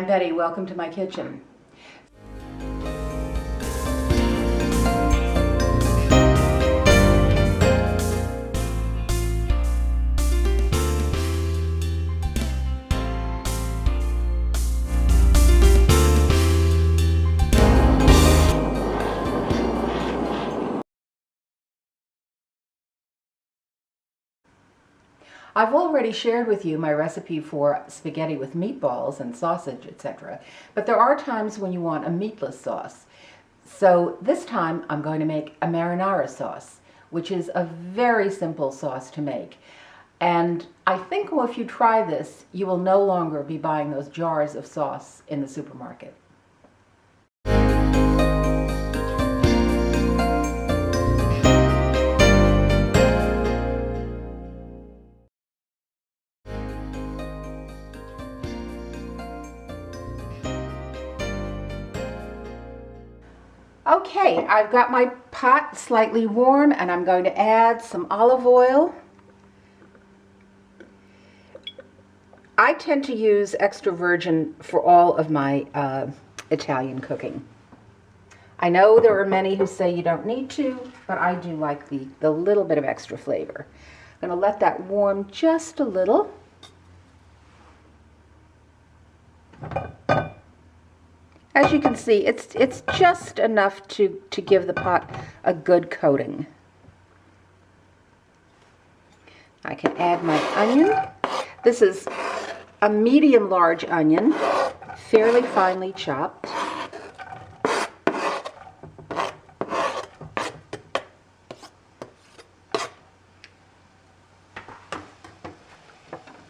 I'm Betty. Welcome to my kitchen. I've already shared with you my recipe for spaghetti with meatballs and sausage, etc. But there are times when you want a meatless sauce. So this time I'm going to make a marinara sauce, which is a very simple sauce to make. And I think if you try this, you will no longer be buying those jars of sauce in the supermarket. Okay, I've got my pot slightly warm and I'm going to add some olive oil. I tend to use extra virgin for all of my Italian cooking. I know there are many who say you don't need to, but I do like the little bit of extra flavor. I'm going to let that warm just a little. As you can see, it's just enough to give the pot a good coating. I can add my onion. This is a medium-large onion, fairly finely chopped.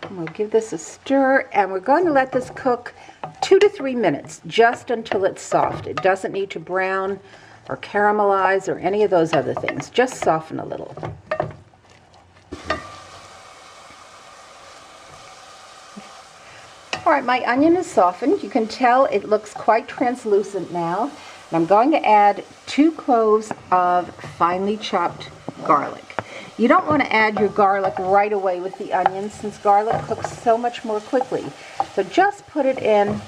And we'll give this a stir, and we're going to let this cook 2 to 3 minutes, just until it's soft. It doesn't need to brown or caramelize or any of those other things. Just soften a little. All right, my onion is softened. You can tell it looks quite translucent now. And I'm going to add 2 cloves of finely chopped garlic. You don't want to add your garlic right away with the onions, since garlic cooks so much more quickly. So just put it in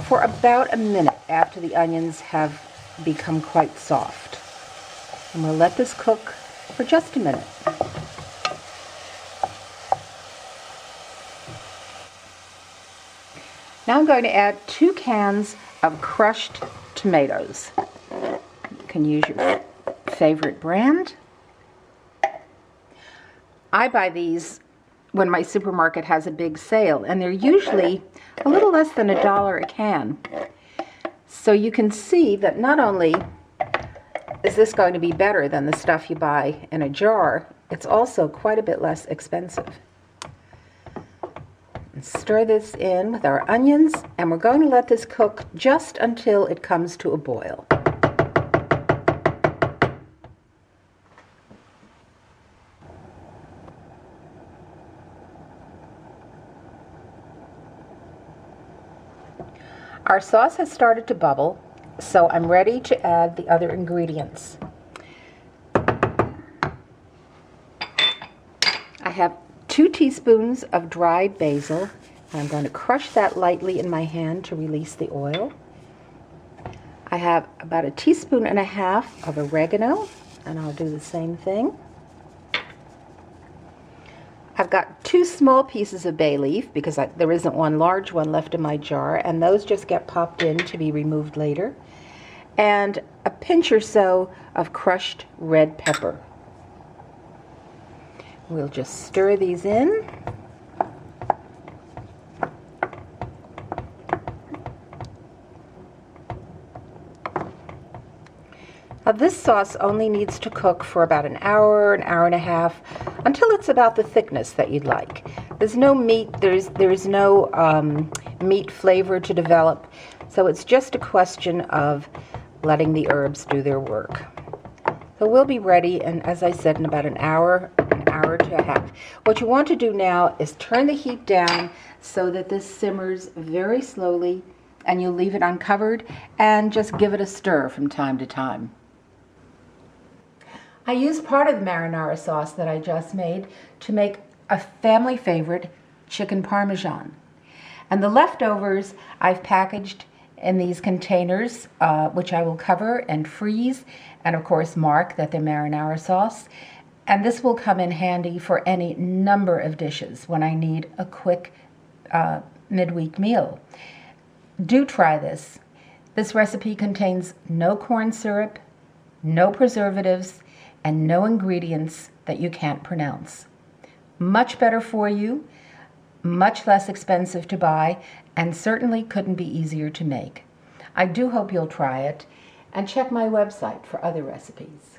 for about a minute after the onions have become quite soft. And we'll let this cook for just a minute. Now I'm going to add 2 cans of crushed tomatoes. You can use your favorite brand. I buy these when my supermarket has a big sale, and they're usually a little less than $1 a can. So you can see that not only is this going to be better than the stuff you buy in a jar, it's also quite a bit less expensive. And stir this in with our onions, and we're going to let this cook just until it comes to a boil. Our sauce has started to bubble, so I'm ready to add the other ingredients. I have 2 teaspoons of dried basil. I'm going to crush that lightly in my hand to release the oil. I have about 1.5 teaspoons of oregano, and I'll do the same thing. I've got 2 small pieces of bay leaf because there isn't one large one left in my jar, and those just get popped in to be removed later. And a pinch or so of crushed red pepper. We'll just stir these in. Now this sauce only needs to cook for about an hour and a half, until it's about the thickness that you'd like. There's no meat, there's no meat flavor to develop, so it's just a question of letting the herbs do their work. So we'll be ready, and as I said, in about an hour to a half. What you want to do now is turn the heat down so that this simmers very slowly, and you'll leave it uncovered and just give it a stir from time to time. I used part of the marinara sauce that I just made to make a family favorite chicken parmesan. And the leftovers I've packaged in these containers, which I will cover and freeze, and of course mark that they're marinara sauce. And this will come in handy for any number of dishes when I need a quick midweek meal. Do try this. This recipe contains no corn syrup, no preservatives, and no ingredients that you can't pronounce. Much better for you, much less expensive to buy, and certainly couldn't be easier to make. I do hope you'll try it, and check my website for other recipes.